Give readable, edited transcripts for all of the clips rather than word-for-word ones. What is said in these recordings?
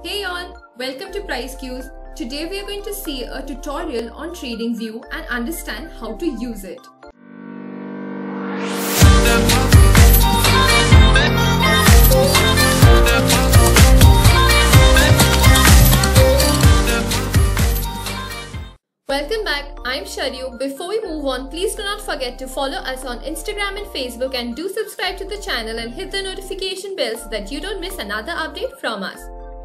Hey all, welcome to Price Cues. Today we are going to see a tutorial on TradingView and understand how to use it. Welcome back, I'm Sharyu. Before we move on, please do not forget to follow us on Instagram and Facebook, and do subscribe to the channel and hit the notification bell so that you don't miss another update from us.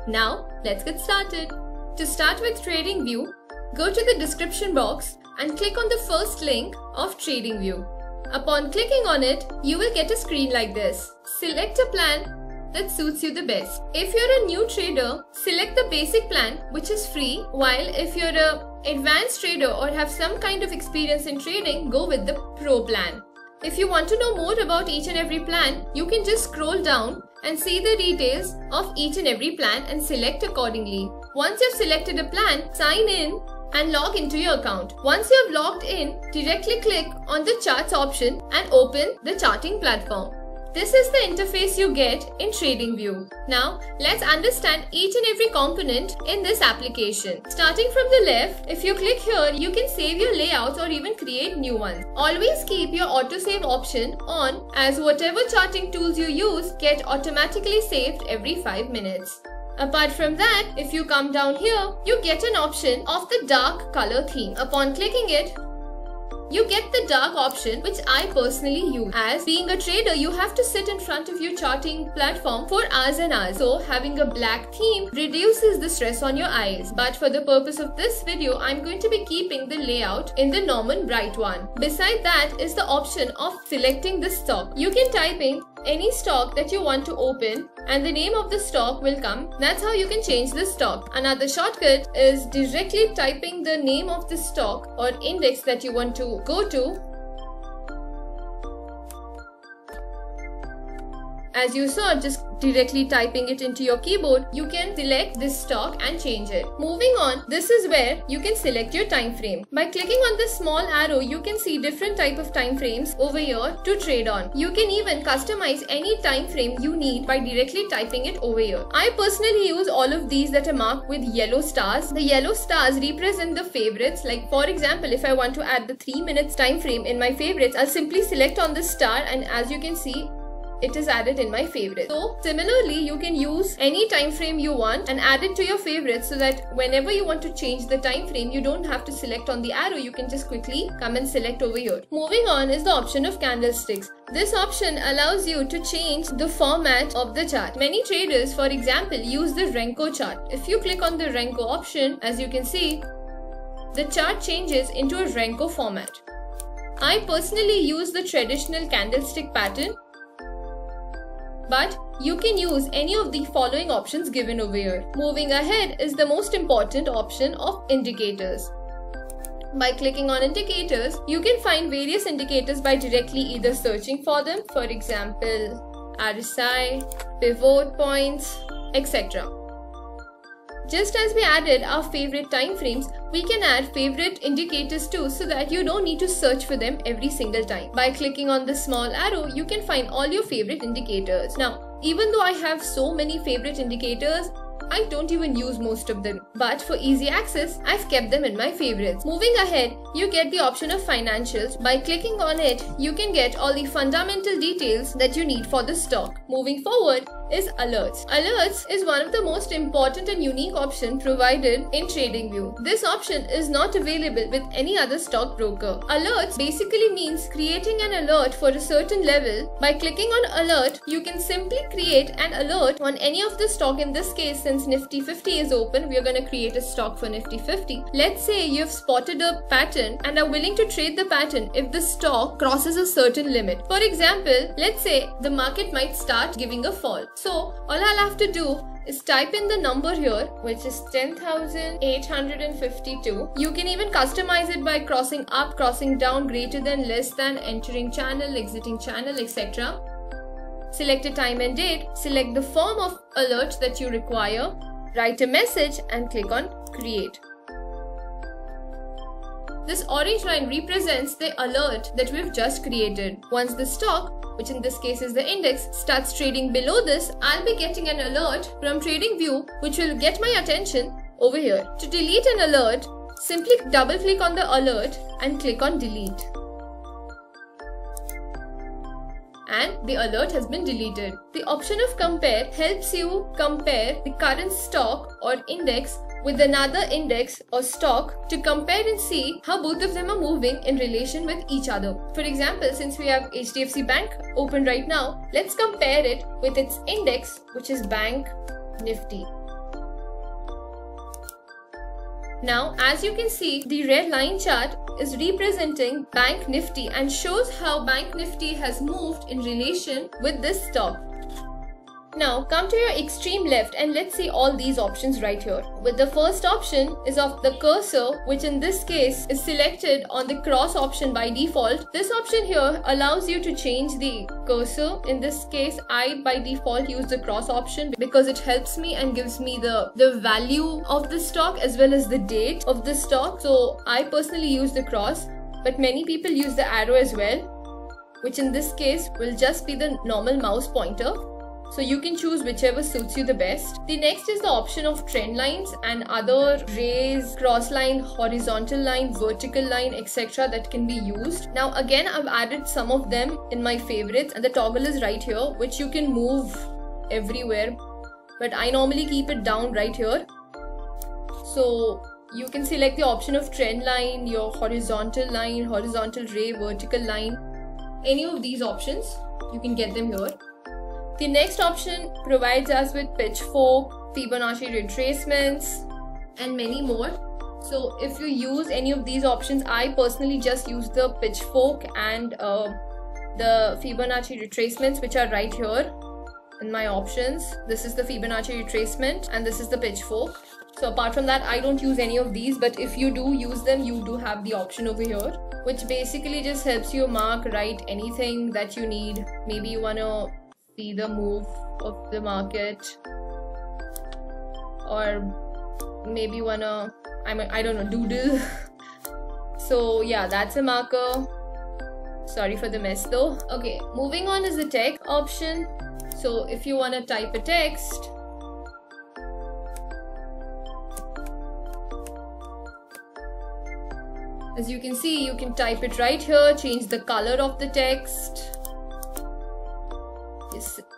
Now, let's get started. To start with TradingView, go to the description box and click on the first link of TradingView. Upon clicking on it, you will get a screen like this. Select a plan that suits you the best. If you're a new trader, select the basic plan, which is free, while if you're an advanced trader or have some kind of experience in trading, go with the pro plan. If you want to know more about each and every plan, you can just scroll down and see the details of each and every plan and select accordingly. Once you've selected a plan, sign in and log into your account. Once you have logged in, directly click on the charts option and open the charting platform. This is the interface you get in TradingView. Now, let's understand each and every component in this application. Starting from the left, if you click here, you can save your layouts or even create new ones. Always keep your autosave option on, as whatever charting tools you use get automatically saved every 5 minutes. Apart from that, if you come down here, you get an option of the dark color theme. Upon clicking it, you get the dark option, which I personally use. As being a trader, you have to sit in front of your charting platform for hours and hours. So having a black theme reduces the stress on your eyes. But for the purpose of this video, I'm going to be keeping the layout in the normal bright one. Beside that is the option of selecting the stock. You can type in any stock that you want to open and the name of the stock will come. That's how you can change the stock. Another shortcut is directly typing the name of the stock or index that you want to go to. As you saw, just directly typing it into your keyboard, you can select this stock and change it. Moving on, this is where you can select your time frame. By clicking on the small arrow, you can see different type of time frames over here to trade on. You can even customize any time frame you need by directly typing it over here. I personally use all of these that are marked with yellow stars. The yellow stars represent the favorites. Like for example, if I want to add the 3 minutes time frame in my favorites, I'll simply select on the star, and as you can see, it is added in my favorites. So similarly, you can use any time frame you want and add it to your favorites, so that whenever you want to change the time frame, you don't have to select on the arrow. You can just quickly come and select over here. Moving on is the option of candlesticks. This option allows you to change the format of the chart. Many traders, for example, use the Renko chart. If you click on the Renko option, as you can see, the chart changes into a Renko format. I personally use the traditional candlestick pattern, but you can use any of the following options given over here. Moving ahead is the most important option of indicators. By clicking on indicators, you can find various indicators by directly either searching for them, for example, RSI, pivot points, etc. Just as we added our favorite time frames, we can add favorite indicators too, so that you don't need to search for them every single time. By clicking on the small arrow, you can find all your favorite indicators. Now, even though I have so many favorite indicators, I don't even use most of them. But for easy access, I've kept them in my favorites. Moving ahead, you get the option of financials. By clicking on it, you can get all the fundamental details that you need for the stock. Moving forward is alerts. Alerts is one of the most important and unique option provided in TradingView. This option is not available with any other stockbroker. Alerts basically means creating an alert for a certain level. By clicking on alert, you can simply create an alert on any of the stock. In this case, since Nifty 50 is open, we are going to create a stock for Nifty 50. Let's say you've spotted a pattern and are willing to trade the pattern if the stock crosses a certain limit. For example, let's say the market might start giving a fall. So all I'll have to do is type in the number here, which is 10,852. You can even customize it by crossing up, crossing down, greater than, less than, entering channel, exiting channel, etc. Select a time and date, select the form of alert that you require, write a message and click on create. This orange line represents the alert that we've just created. Once the stock which in this case is the index, starts trading below this, I'll be getting an alert from TradingView which will get my attention over here. To delete an alert, simply double click on the alert and click on delete. And the alert has been deleted. The option of compare helps you compare the current stock or index with another index or stock to compare and see how both of them are moving in relation with each other. For example, since we have HDFC Bank open right now, let's compare it with its index, which is Bank Nifty. Now, as you can see, the red line chart is representing Bank Nifty and shows how Bank Nifty has moved in relation with this stock. Now come to your extreme left and let's see all these options right here. With the first option is of the cursor, which in this case is selected on the cross option by default. This option here allows you to change the cursor. In this case, I by default use the cross option because it helps me and gives me the value of the stock as well as the date of the stock. So I personally use the cross, but many people use the arrow as well, which in this case will just be the normal mouse pointer. So you can choose whichever suits you the best. The next is the option of trend lines and other rays, cross line, horizontal line, vertical line, etc. that can be used. Now again, I've added some of them in my favorites and the toggle is right here, which you can move everywhere. But I normally keep it down right here. So you can select the option of trend line, your horizontal line, horizontal ray, vertical line. Any of these options, you can get them here. The next option provides us with pitchfork, Fibonacci retracements, and many more. So if you use any of these options, I personally just use the pitchfork and the Fibonacci retracements, which are right here in my options. This is the Fibonacci retracement and this is the pitchfork. So apart from that, I don't use any of these, but if you do use them, you do have the option over here, which basically just helps you mark, write anything that you need. Maybe you want to see the move of the market, or maybe you wanna, I don't know, doodle. So yeah, that's a marker. Sorry for the mess though. Okay, moving on is the text option. So if you wanna type a text, as you can see, you can type it right here, change the color of the text,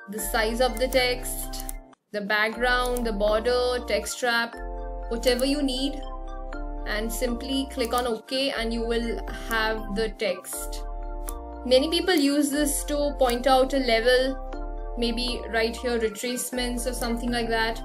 the size of the text, the background, the border, text wrap, whatever you need, and simply click on OK and you will have the text. Many people use this to point out a level, maybe right here retracements or something like that.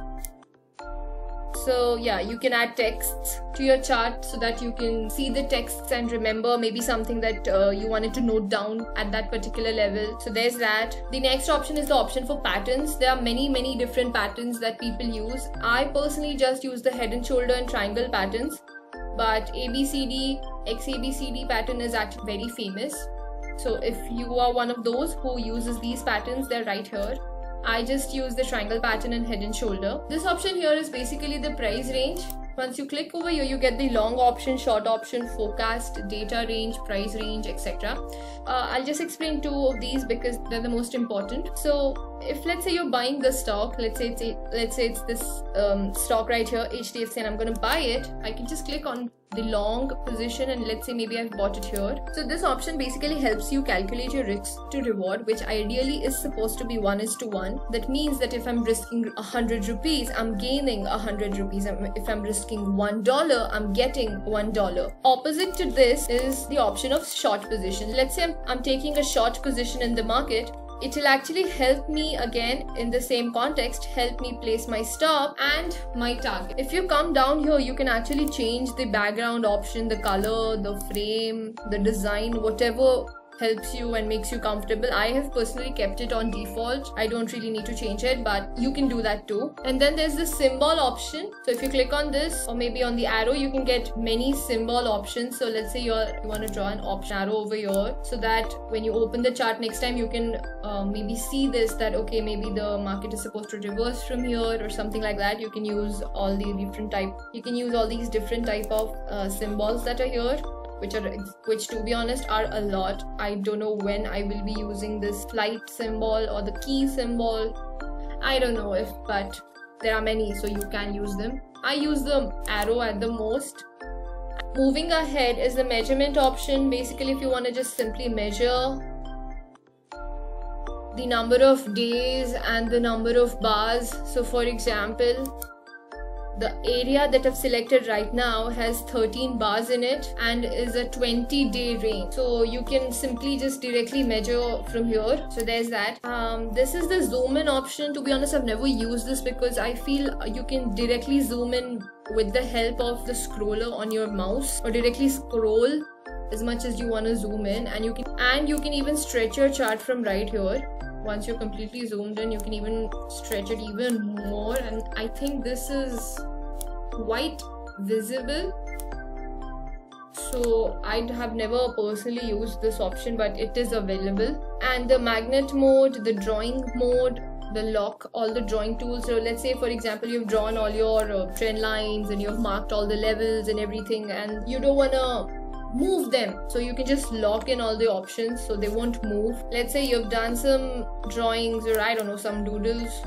So yeah, you can add texts to your chart so that you can see the texts and remember maybe something that you wanted to note down at that particular level. So there's that. The next option is the option for patterns. There are many different patterns that people use. I personally just use the head and shoulder and triangle patterns, but ABCD, XABCD pattern is actually very famous. So if you are one of those who uses these patterns, they're right here. I just use the triangle pattern and head and shoulder. This option here is basically the price range. Once you click over here, you get the long option, short option, forecast, data range, price range, etc. I'll just explain two of these because they're the most important. So if let's say you're buying the stock, let's say it's this stock right here, HDFC, and I'm going to buy it, I can just click on the long position and let's say maybe I've bought it here. So this option basically helps you calculate your risk to reward, which ideally is supposed to be 1:1. That means that if I'm risking 100 rupees, I'm gaining 100 rupees. If I'm risking $1, I'm getting $1. Opposite to this is the option of short position. Let's say I'm taking a short position in the market. It will actually help me, again in the same context, help me place my stop and my target. If you come down here, you can actually change the background option, the color, the frame, the design, whatever helps you and makes you comfortable. I have personally kept it on default. I don't really need to change it, but you can do that too. And then there's the symbol option. So if you click on this or maybe on the arrow, you can get many symbol options. So let's say you want to draw an option arrow over here so that when you open the chart next time, you can maybe see this, that okay, maybe the market is supposed to reverse from here or something like that. You can use all the different type. You can use all these different type of symbols that are here. which to be honest are a lot. I don't know when I will be using this flight symbol or the key symbol. I don't know if, but there are many, so you can use them. I use the arrow at the most. Moving ahead is the measurement option. Basically, if you want to just simply measure the number of days and the number of bars. So for example, the area that I've selected right now has 13 bars in it and is a 20-day range. So you can simply just directly measure from here. So there's that. This is the zoom in option. To be honest, I've never used this because I feel you can directly zoom in with the help of the scroller on your mouse, or directly scroll as much as you want to zoom in, and you can even stretch your chart from right here. Once you're completely zoomed in, you can even stretch it even more, and I think this is quite visible. So I have never personally used this option, but it is available. And the magnet mode, the drawing mode, the lock, all the drawing tools. So let's say for example you've drawn all your trend lines and you've marked all the levels and everything, and you don't want to move them, so you can just lock in all the options so they won't move. Let's say you've done some drawings, or I don't know, some doodles,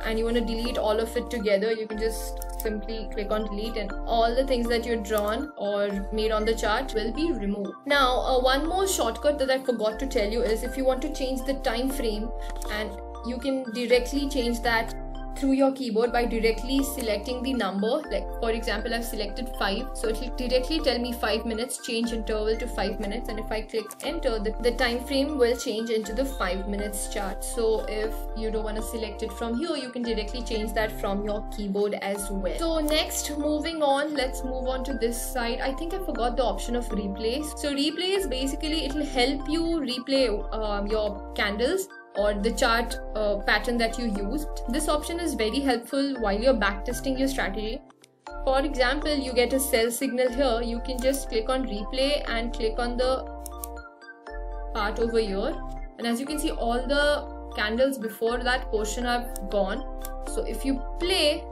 and you want to delete all of it together. You can just simply click on delete, and all the things that you've drawn or made on the chart will be removed. Now one more shortcut that I forgot to tell you is if you want to change the time frame, and you can directly change that through your keyboard by directly selecting the number. Like for example, I've selected 5, so it will directly tell me 5 minutes, change interval to 5 minutes, and if I click enter, the time frame will change into the 5 minutes chart. So if you don't want to select it from here, you can directly change that from your keyboard as well. So next, moving on, let's move on to this side. I think I forgot the option of replay. So replay is basically, it will help you replay your candles or the chart pattern that you used. This option is very helpful while you're backtesting your strategy. For example, you get a sell signal here, you can just click on replay and click on the part over here, and as you can see, all the candles before that portion have gone. So if you play,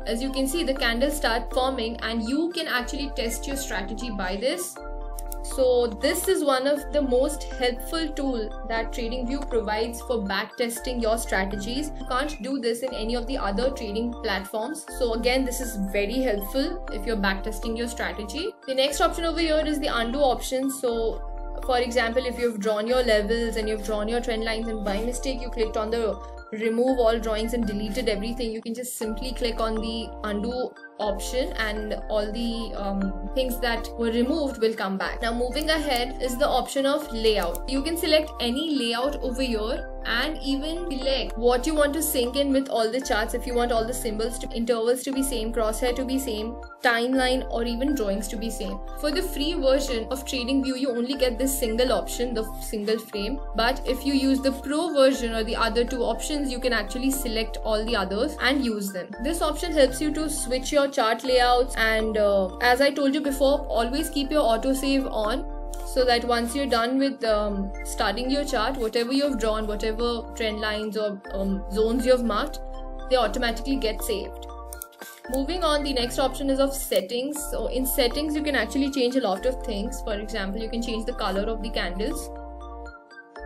as you can see, the candles start forming, and you can actually test your strategy by this. So this is one of the most helpful tool that TradingView provides for backtesting your strategies. You can't do this in any of the other trading platforms. So again, this is very helpful if you're backtesting your strategy. The next option over here is the undo option. So for example, if you've drawn your levels and you've drawn your trend lines and by mistake you clicked on the remove all drawings and deleted everything, you can just simply click on the undo option and all the things that were removed will come back. Now moving ahead is the option of layout. You can select any layout over here and even select what you want to sync in with all the charts. If you want all the symbols to intervals to be same, crosshair to be same, timeline or even drawings to be same. For the free version of TradingView, you only get this single option, the single frame, but if you use the pro version or the other two options, you can actually select all the others and use them. This option helps you to switch your chart layouts, and as I told you before, always keep your autosave on, so that once you're done with starting your chart, whatever you've drawn, whatever trend lines or zones you've marked, they automatically get saved. Moving on, the next option is of settings. So in settings, you can actually change a lot of things. For example, you can change the color of the candles.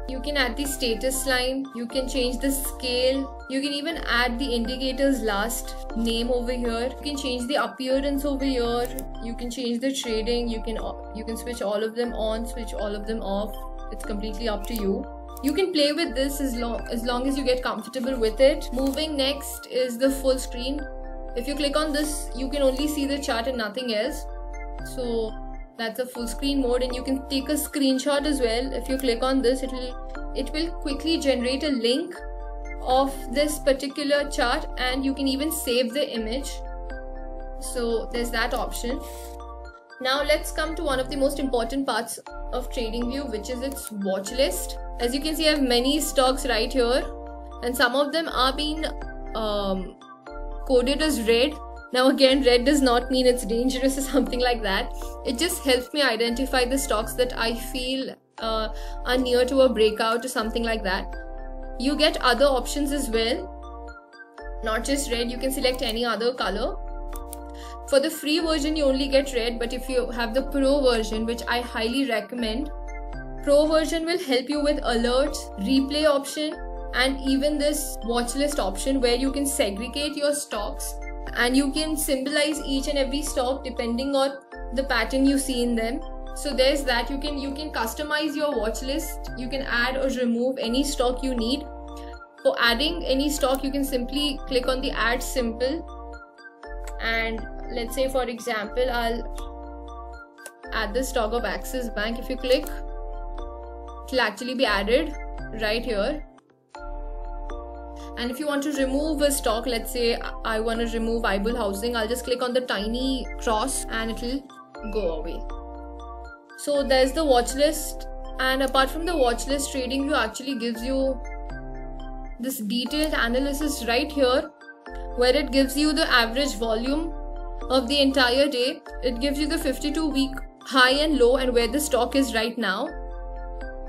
You can add the status line, you can change the scale, you can even add the indicator's last name over here, you can change the appearance over here, you can change the trading, you can switch all of them on, switch all of them off. It's completely up to you. You can play with this as long as you get comfortable with it. Moving next is the full screen. If you click on this, you can only see the chart and nothing else. So that's a full screen mode, and you can take a screenshot as well. If you click on this, it will quickly generate a link of this particular chart, and you can even save the image. So there's that option. Now let's come to one of the most important parts of TradingView, which is its watch list. As you can see, I have many stocks right here, and some of them are being coded as red. Now again, red does not mean it's dangerous or something like that. It just helps me identify the stocks that I feel are near to a breakout or something like that. You get other options as well. not just red, you can select any other color. For the free version you only get red, but if you have the pro version, which I highly recommend, pro version will help you with alerts, replay option, and even this watch list option where you can segregate your stocks and you can symbolize each and every stock depending on the pattern you see in them. So there's that. You can customize your watch list. You can add or remove any stock you need. For adding any stock, you can simply click on the add symbol, and let's say for example I'll add the stock of Axis Bank. If you click, it will actually be added right here. And if you want to remove a stock, let's say I want to remove Ibul Housing, I'll just click on the tiny cross and it will go away. So there's the watch list, and apart from the watch list, TradingView actually gives you this detailed analysis right here where it gives you the average volume of the entire day. It gives you the 52-week high and low and where the stock is right now.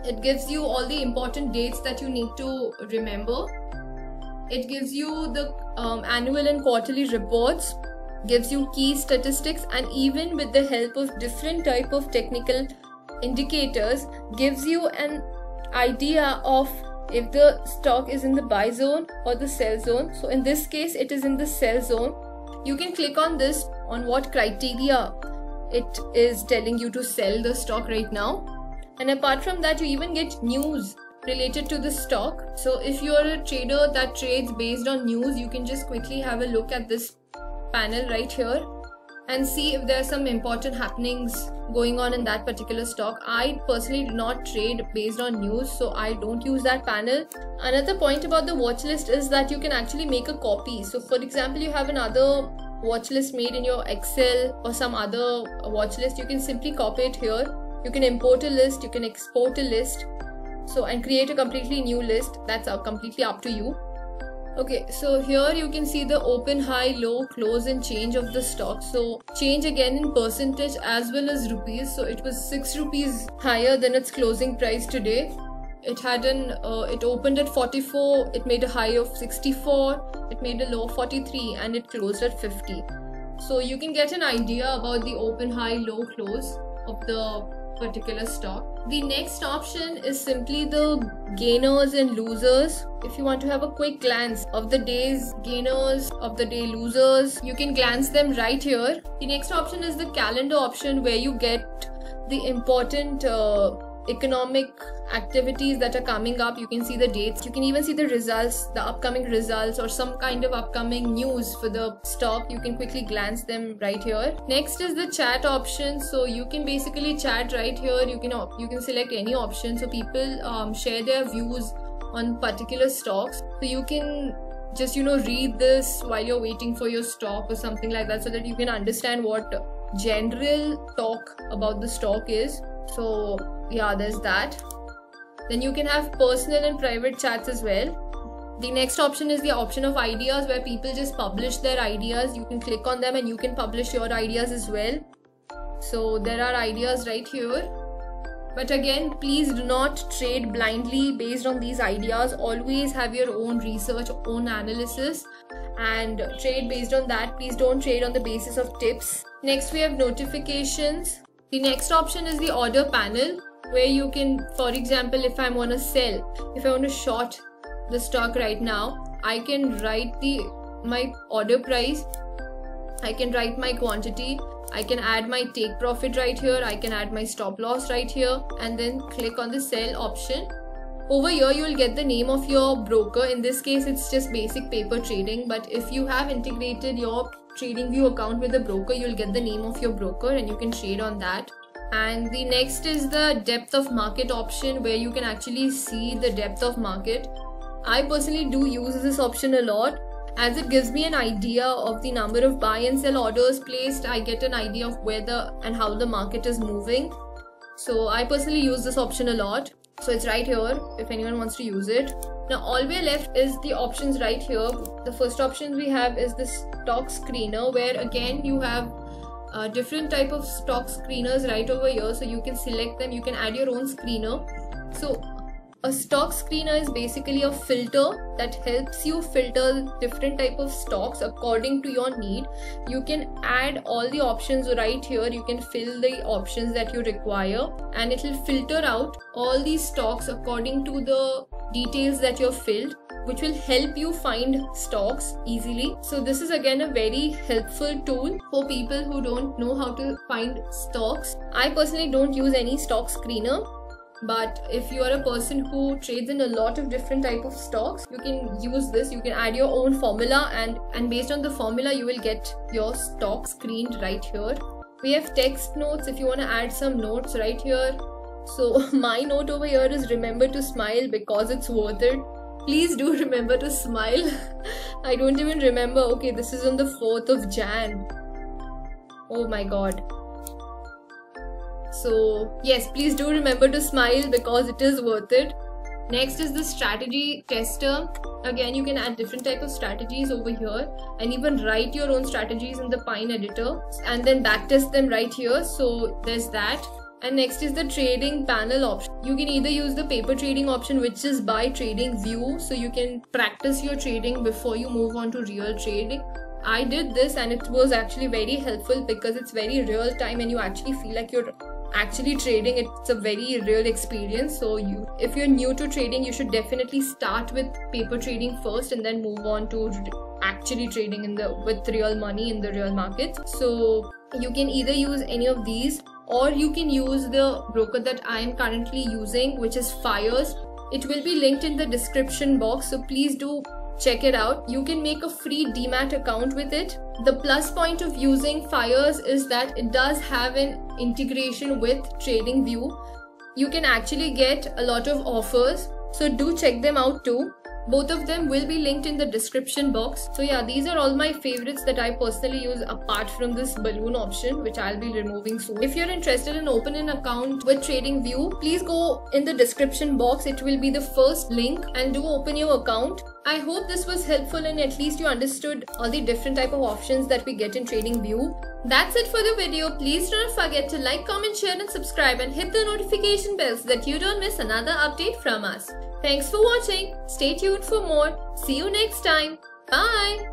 It gives you all the important dates that you need to remember. It gives you the annual and quarterly reports, gives you key statistics, and even with the help of different type of technical indicators, gives you an idea of if the stock is in the buy zone or the sell zone. So in this case it is in the sell zone. You can click on this on what criteria it is telling you to sell the stock right now. And apart from that, you even get news related to the stock. So if you're a trader that trades based on news, you can just quickly have a look at this panel right here and see if there are some important happenings going on in that particular stock. I personally do not trade based on news, so I don't use that panel. Another point about the watch list is that you can actually make a copy. So for example, you have another watch list made in your Excel or some other watch list, you can simply copy it here. You can import a list, you can export a list, so and create a completely new list. That's completely up to you. Okay, so here you can see the open, high, low, close and change of the stock. So change again in percentage as well as rupees. So it was 6 rupees higher than its closing price today. It had it opened at 44, it made a high of 64, it made a low of 43, and it closed at 50. So you can get an idea about the open, high, low, close of the particular stock. The next option is simply the gainers and losers. If you want to have a quick glance of the day's gainers, of the day losers, you can glance them right here. The next option is the calendar option where you get the important economic activities that are coming up. You can see the dates, you can even see the results, the upcoming results or some kind of upcoming news for the stock. You can quickly glance them right here. Next is the chat option. So you can basically chat right here. You can select any option, so people share their views on particular stocks. So you can just read this while you're waiting for your stock or something like that, so that you can understand what general talk about the stock is. So yeah, there's that. Then you can have personal and private chats as well. The next option is the option of ideas, where people just publish their ideas. You can click on them and you can publish your ideas as well. So there are ideas right here. But again, please do not trade blindly based on these ideas. Always have your own research, own analysis, and trade based on that. Please don't trade on the basis of tips. Next we have notifications. The next option is the order panel, where you can, for example, if I want to sell, if I want to short the stock right now, I can write my order price, I can write my quantity, I can add my take profit right here, I can add my stop loss right here, and then click on the sell option. Over here you will get the name of your broker. In this case it's just basic paper trading, but if you have integrated your TradingView account with the broker, you'll get the name of your broker and you can trade on that. And the next is the depth of market option, where you can actually see the depth of market. I personally do use this option a lot, as it gives me an idea of the number of buy and sell orders placed. I get an idea of where and how the market is moving. So I personally use this option a lot. So it's right here if anyone wants to use it. Now all we are left is the options right here. The first option we have is the stock screener, where again you have different type of stock screeners right over here. So you can select them, you can add your own screener. So A stock screener is basically a filter that helps you filter different type of stocks according to your need. You can add all the options right here. You can fill the options that you require and it will filter out all these stocks according to the details that you've filled, which will help you find stocks easily. So this is again a very helpful tool for people who don't know how to find stocks. I personally don't use any stock screener, but if you are a person who trades in a lot of different type of stocks, you can use this. You can add your own formula and based on the formula you will get your stock screened right here. We have text notes if you want to add some notes right here. So my note over here is remember to smile because it's worth it. Please do remember to smile. I don't even remember. Okay, this is on the 4th of Jan. Oh my god. So yes, please do remember to smile because it is worth it. Next is the strategy tester. Again, you can add different type of strategies over here and even write your own strategies in the Pine editor and then backtest them right here. So there's that. And next is the trading panel option. You can either use the paper trading option, which is by TradingView, so you can practice your trading before you move on to real trading. I did this and it was actually very helpful because it's very real time and you actually feel like you're actually trading. It's a very real experience. So if you're new to trading, you should definitely start with paper trading first and then move on to actually trading with real money in the real market. So you can either use any of these or you can use the broker that I am currently using, which is Fires. It will be linked in the description box, so please do check it out. You can make a free Demat account with it. The plus point of using Fires is that it does have an integration with TradingView. You can actually get a lot of offers, so do check them out too. Both of them will be linked in the description box. So yeah, these are all my favorites that I personally use apart from this balloon option, which I'll be removing soon. If you're interested in opening an account with TradingView, please go in the description box. It will be the first link and do open your account. I hope this was helpful and at least you understood all the different type of options that we get in TradingView. That's it for the video. Please don't forget to like, comment, share and subscribe and hit the notification bell so that you don't miss another update from us. Thanks for watching. Stay tuned for more. See you next time. Bye.